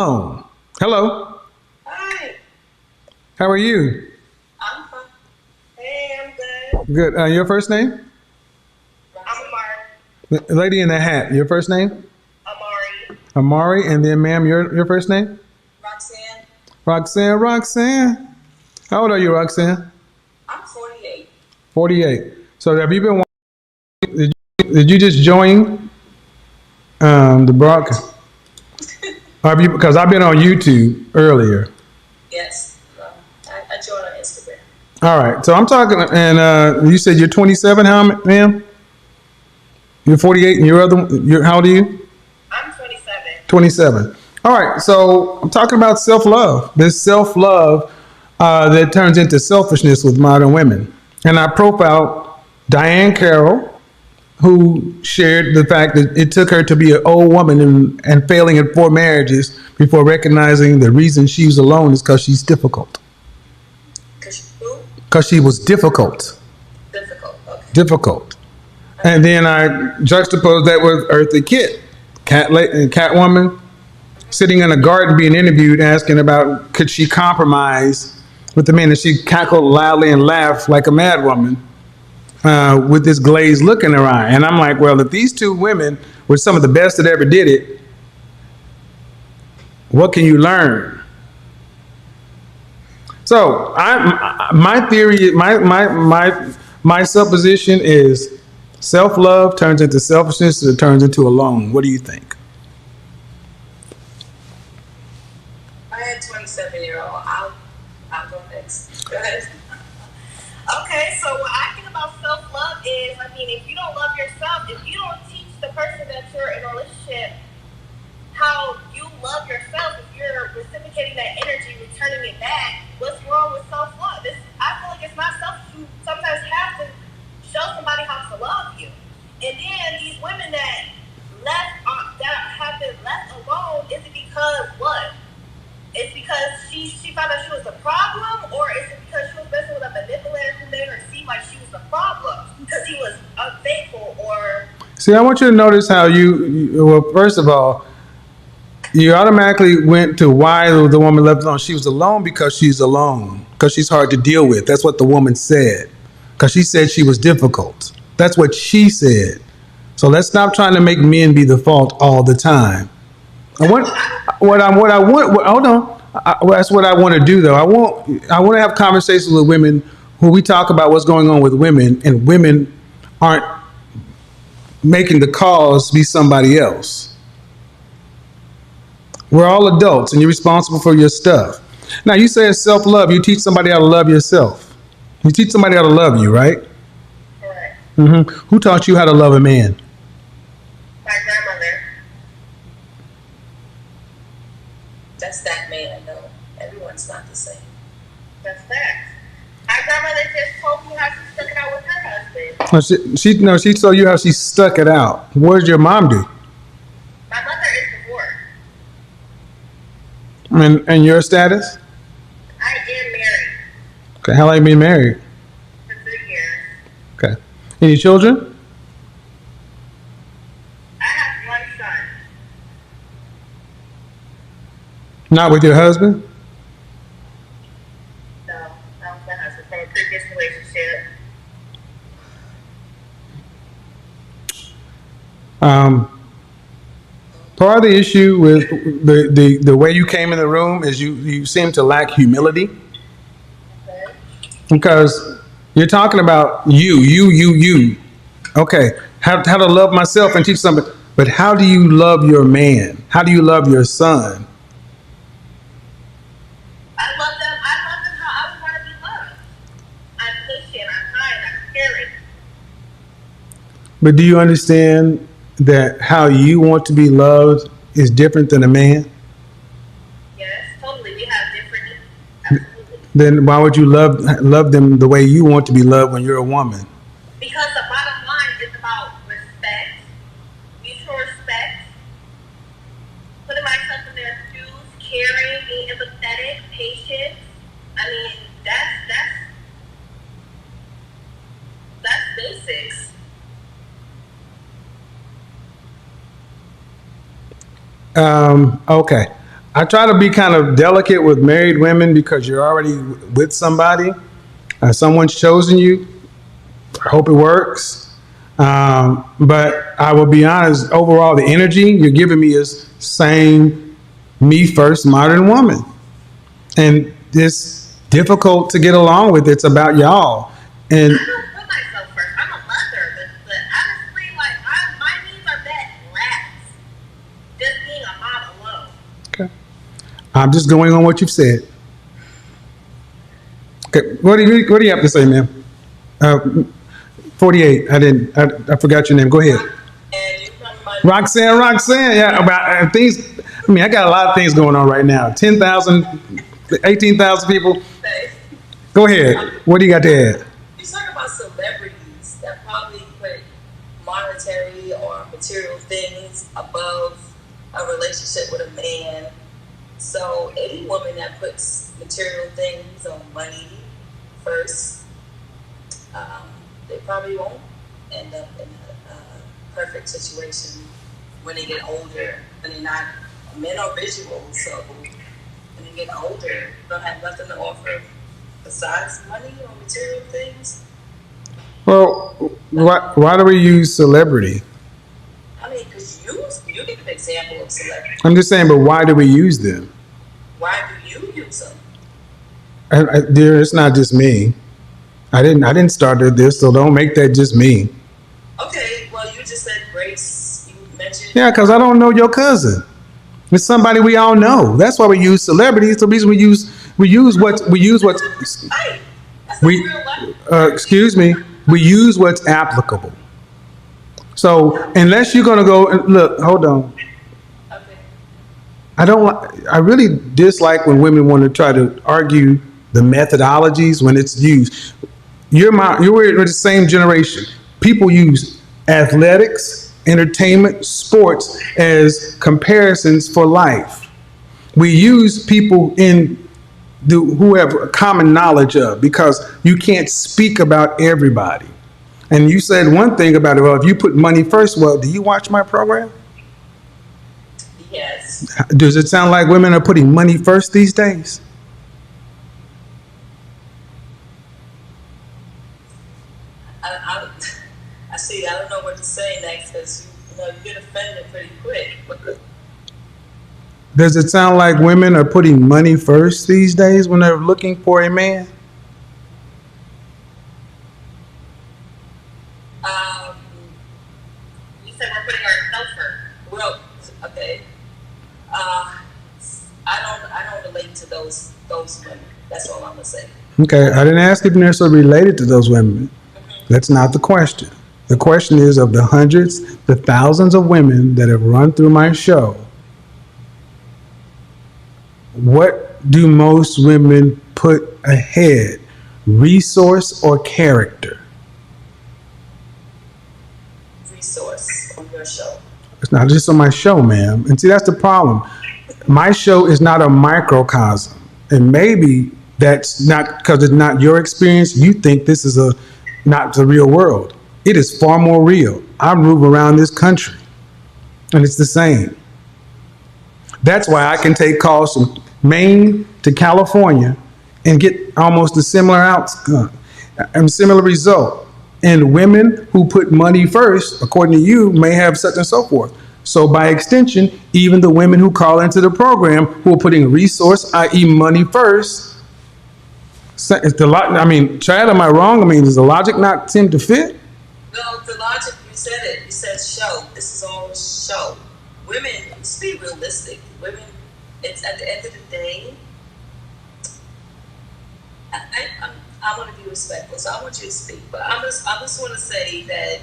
Oh, hello. Hi, How are you? I'm fine. Hey, I'm good. Good. Your first name? I'm Amari. The lady in the hat. Your first name? Amari. Amari. And then, ma'am, your first name? Roxanne. Roxanne. Roxanne. How old are you, Roxanne? I'm 48. 48. So have you been? Did you just join the broadcast? Have you? Because I've been on YouTube earlier. Yes. I joined on Instagram. All right. So I'm talking, and you said you're 27. How, ma'am? You're 48, and your other. How old are you? I'm 27. 27. All right, so I'm talking about self love. This self love that turns into selfishness with modern women. And I profiled Diane Carroll, who shared the fact that it took her to be an old woman and failing in 4 marriages before recognizing the reason she was alone is because she's difficult. Cause who? Because she was difficult. Difficult. Okay. Difficult. And then I juxtaposed that with Eartha Kitt, Catwoman, sitting in a garden being interviewed, asking about could she compromise with the men, and she cackled loudly and laughed like a mad woman with this glazed look in her eye. And I'm like, well, if these two women were some of the best that ever did it, what can you learn? So my theory, my supposition is self love turns into selfishness, it turns into alone. What do you think? I had 27-year-old. I'll go next. Go ahead. Okay, so what I think about self-love is, if you don't love yourself, if you don't teach the person that you're in a relationship how you love yourself, if you're reciprocating that energy, returning it back, what's wrong with self-love? I feel like it's not selfish. You sometimes have to show somebody how to love you. And then these women that that have been left alone, is it because what? It's because she found out she was the problem, or is it because she was messing with a manipulator who made her seem like she was the problem because he was unfaithful or? See, I want you to notice how well, first of all, you automatically went to why the woman left alone. She was alone because she's alone, because she's hard to deal with. That's what the woman said, because she said she was difficult. That's what she said. So let's stop trying to make men be the fault all the time. I want what I want. Hold on. That's what I want to do, though. I want to have conversations with women who we talk about what's going on with women, and women aren't making the cause be somebody else. We're all adults, and you're responsible for your stuff. Now, you say it's self love. You teach somebody how to love yourself. You teach somebody how to love you, right? Correct. Who taught you how to love a man? My grandmother. That's that man, though. Everyone's not the same. That's fact. My grandmother just told me how she stuck it out with her husband. She told you how she stuck it out. What did your mom do? My mother is divorced. And your status? I am married Okay, how long you been married? for 3 years. Okay. Any children? I have one son. Not with your husband? No, that was my husband from a previous relationship. Part of the issue with the way you came in the room is you seem to lack humility, Okay. because you're talking about you. Okay, how to love myself and teach somebody, but how do you love your man? How do you love your son? I love them. I love them how I would want to be loved. I'm patient. I'm kind. I'm caring. But do you understand that how you want to be loved is different than a man? Yes, totally. We have different. Absolutely. Then why would you love them the way you want to be loved when you're a woman? Because the bottom line is about respect, mutual respect, putting myself in their shoes, caring, being empathetic, patient. That's basics. Okay. I try to be kind of delicate with married women because you're already with somebody. Someone's chosen you. I hope it works. But I will be honest, overall, the energy you're giving me is saying me first, modern woman. And it's difficult to get along with. It's about y'all. And I don't put myself first. I'm a mother, but honestly, like my needs are that last. Just being a mom alone. okay. I'm just going on what you've said. Okay, what do you have to say, ma'am? 48. I forgot your name. Go ahead. And you come my Roxanne. Yeah, about things. I mean, I got a lot of things going on right now. 10,000, 18,000 people. face. Go ahead. What do you got to add? You talk about celebrities that probably put monetary or material things above a relationship with a man. So any woman that puts material things or money first, they probably won't end up in a perfect situation when they get older. And they're not, men are visual, so when they get older, they don't have nothing to offer besides money or material things. Well, why do we use celebrity? I mean, because you give an example of celebrity. I'm just saying, but why do we use them? Why do you use them? Dear, it's not just me. I didn't start this, so don't make that just me. Okay, well, you just said Grace. You mentioned. Yeah, because I don't know your cousin. It's somebody we all know. That's why we use celebrities. The reason we use what's Right. That's we real life. excuse me. We use what's applicable. So unless you're gonna go and look, hold on. Okay. I really dislike when women want to try to argue the methodologies when it's used. You're the same generation. People use athletics, entertainment, sports as comparisons for life. We use people who have a common knowledge of, because you can't speak about everybody. And you said one thing about it. Well, if you put money first, well, do you watch my program? Yes. Does it sound like women are putting money first these days? I see. I don't know what to say next because you get offended pretty quick. Does it sound like women are putting money first these days when they're looking for a man? You said we're putting ourselves first. Well, okay. I don't relate to those women. That's all I'm gonna say. Okay, I didn't ask if you're necessarily related to those women. That's not the question. The question is, of the hundreds, the thousands of women that have run through my show, what do most women put ahead, resource or character? Resource on your show. It's not just on my show, ma'am. And see, that's the problem. My show is not a microcosm. And maybe that's not because it's not your experience. You think this is not the real world. It is far more real. I move around this country and it's the same. That's why I can take calls from Maine to California and get almost a similar outcome and similar result. And women who put money first, according to you, may have such and so forth. So by extension, even the women who call into the program who are putting resource, i.e. money first, Chad, am I wrong? I mean, does the logic not seem to fit? No, the logic, you said it. You said show. This is all show. Women, let's be realistic. Women, it's at the end of the day, I want to be respectful, so I want you to speak. But I just want to say that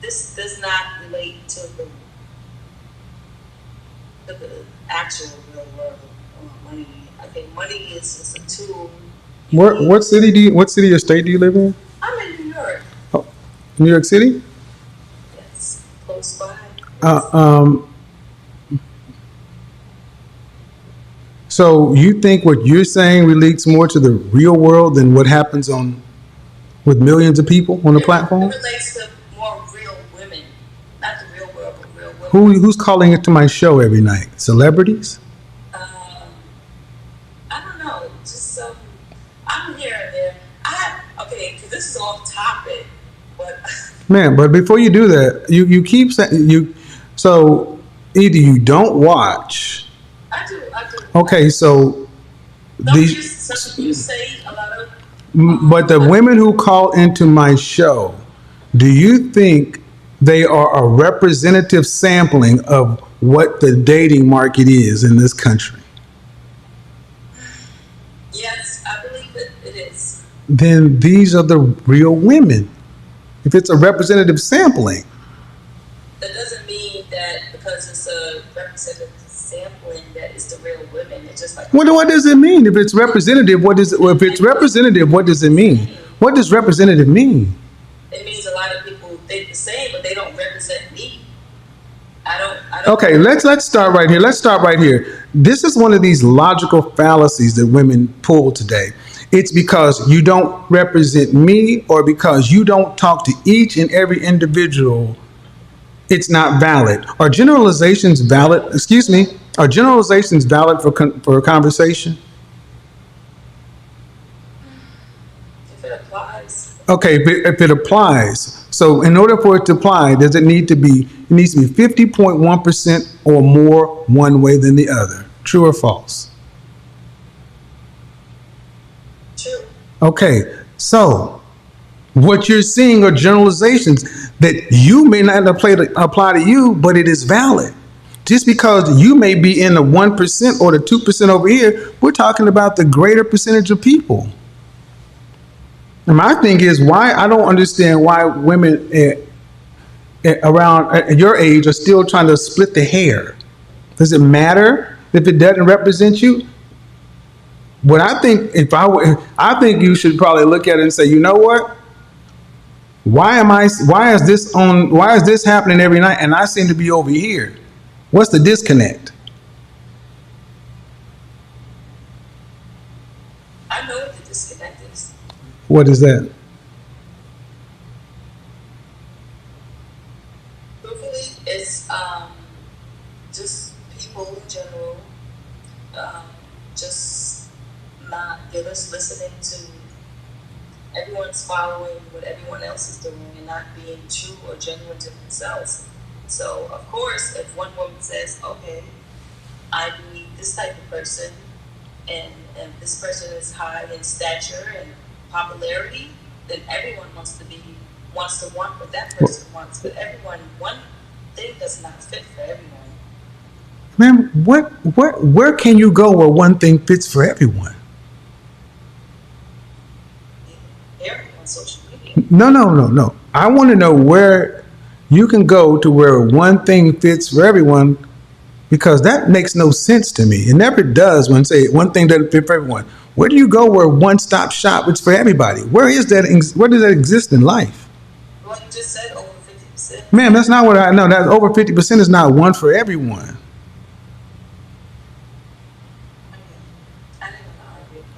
this does not relate to the actual real world. Money, okay, money is just a tool. What city or state do you live in? I'm in New York. Oh, New York City? Yes, close by. So you think what you're saying relates more to the real world than what happens with millions of people on the platform? It relates to more real women, not the real world, but real women. Who's calling into my show every night? Celebrities? know, just I'm here and there. Okay, because this is off topic, but Man, but before you do that, you keep saying so either you don't watch. I do. Okay, so Some you say a lot of. But the women who call into my show, do you think they are a representative sampling of what the dating market is in this country? Yes, I believe it is. Then these are the real women. If it's a representative sampling. That doesn't mean that because it's a representative sampling that it's the real women. It's just like. What does it mean? If it's representative, if it's representative, what does it mean? What does representative mean? It means a lot of people think the same, but they don't represent me. I don't. Okay, let's start right here. Let's start right here. This is one of these logical fallacies that women pull today. It's because you don't represent me, or because you don't talk to each and every individual. It's not valid. Are generalizations valid? Excuse me. Are generalizations valid for a conversation? If it applies. Okay, if it applies. So in order for it to apply, does it need to be? It needs to be 50.1% or more one way than the other. True or false? True. Okay, so what you're seeing are generalizations that you may not apply to you, but it is valid. Just because you may be in the 1% or the 2% over here, we're talking about the greater percentage of people. And my thing is, why I don't understand why women around your age are still trying to split the hair. Does it matter if it doesn't represent you? What I think, I think you should probably look at it and say, you know what? Why is this happening every night and I seem to be over here? What's the disconnect? I know what the disconnect is. What is that? Truthfully, it's just people in general, just they're just listening to everyone's following what everyone else is doing and not being true or genuine to themselves. So, of course, if one woman says, okay, I need this type of person, and this person is high in stature and popularity, then everyone wants to want what that person wants. But one thing does not fit for everyone. Ma'am, where can you go where one thing fits for everyone? On social media. No. I want to know where you can go to where one thing fits for everyone, because that makes no sense to me. It never does when say one thing doesn't fit for everyone. Where do you go where one-stop shop is for everybody? Where does that exist in life? Well, you just said over 50%. Ma'am, that's not what I know. That over 50% is not one for everyone.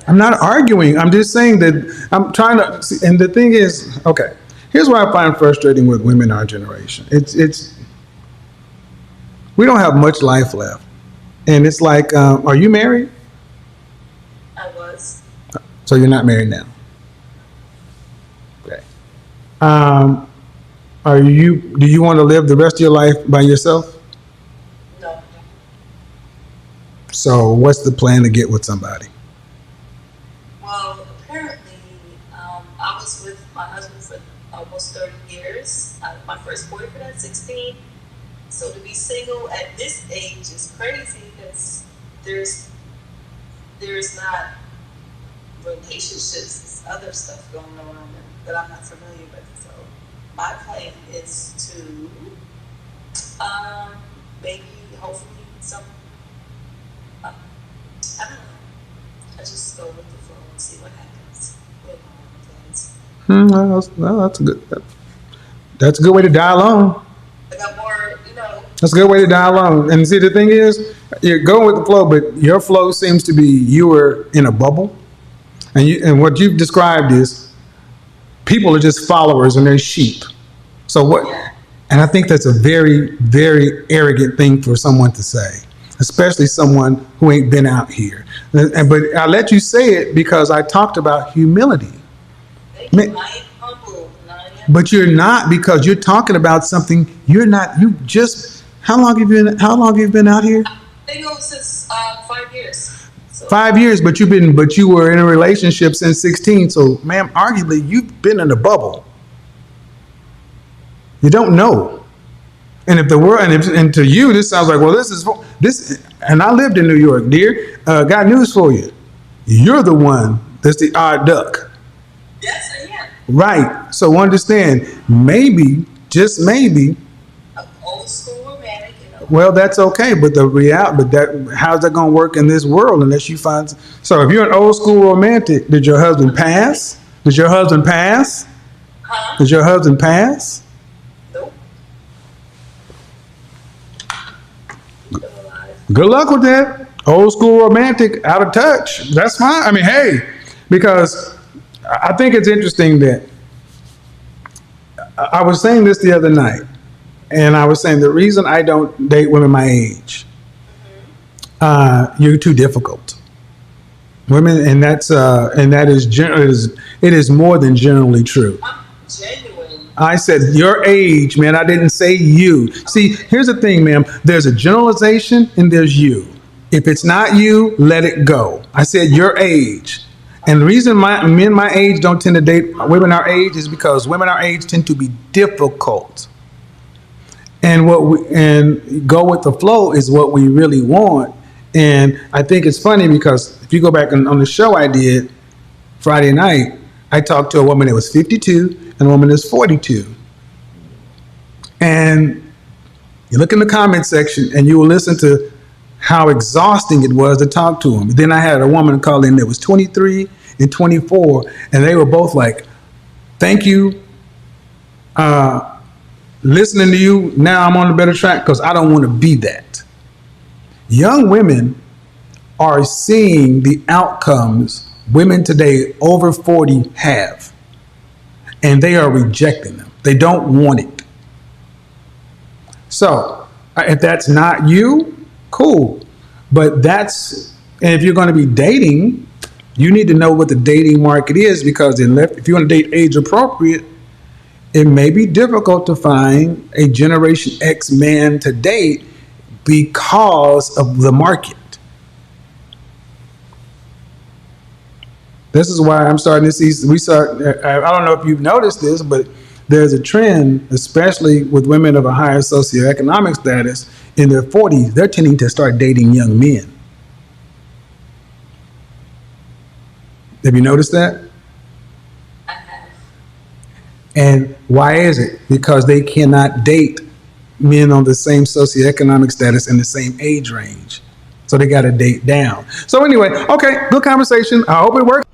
I'm not arguing. I'm just saying that I'm trying to see, and the thing is, okay, here's what I find frustrating with women our generation. It's we don't have much life left. And it's like, are you married? I was. So you're not married now. Okay. Do you want to live the rest of your life by yourself? No. So what's the plan to get with somebody? Well, apparently, I was with my husband for almost 30 years. My first boyfriend at 16. So to be single at this age is crazy because there's not relationships, there's other stuff going on that I'm not familiar with. So my plan is to maybe hopefully I don't know. I just go with the flow and see what happens. That's a good way to die alone. I got more, That's a good way to die alone. And see, the thing is, you're going with the flow, but your flow seems to be you were in a bubble. And what you've described is people are just followers and they're sheep. So what? And I think that's a very, very arrogant thing for someone to say. especially someone who ain't been out here. But I let you say it because I talked about humility. But you're not, because you're talking about something you're not. You just, how long have you been out here? Since 5 years. So. 5 years, but you were in a relationship since 16. So, ma'am, arguably you've been in a bubble. You don't know. And if the world, and to you, this sounds like, well, this, and I lived in New York, dear. Got news for you. You're the one that's the odd duck. Yes, I am. Right. So understand, maybe, just maybe. An old school romantic, Well, that's okay, but how's that going to work in this world unless you find? So if you're an old school romantic, did your husband pass? Did your husband pass? Huh? Did your husband pass? Nope. Good luck with that. Old school romantic, out of touch. That's fine. I mean, hey, because I think it's interesting that I was saying this the other night, and I was saying the reason I don't date women my age, you're too difficult. Women, and that is more than generally true. I'm genuine. I said your age, man. I didn't say you. See, here's the thing, ma'am. There's a generalization and there's you. If it's not you, let it go. I said your age. And the reason men my age don't tend to date women our age is because women our age tend to be difficult. And go with the flow is what we really want. And I think it's funny because if you go back on the show I did Friday night, I talked to a woman that was 52 and a woman that's 42. And you look in the comment section and you will listen to how exhausting it was to talk to them. Then I had a woman call in that was 23 and 24, and they were both like, thank you. Listening to you, now I'm on a better track because I don't want to be that. Young women are seeing the outcomes women today over 40 have, and they are rejecting them. They don't want it. So if that's not you, cool. But and if you're going to be dating, you need to know what the dating market is, because if you want to date age appropriate, it may be difficult to find a Generation X man to date because of the market. This is why I'm starting to see, I don't know if you've noticed this, but there's a trend, especially with women of a higher socioeconomic status in their 40s, they're tending to start dating young men. Have you noticed that? I have. And why is it? Because they cannot date men on the same socioeconomic status in the same age range. So they got to date down. So anyway, okay, good conversation. I hope it works.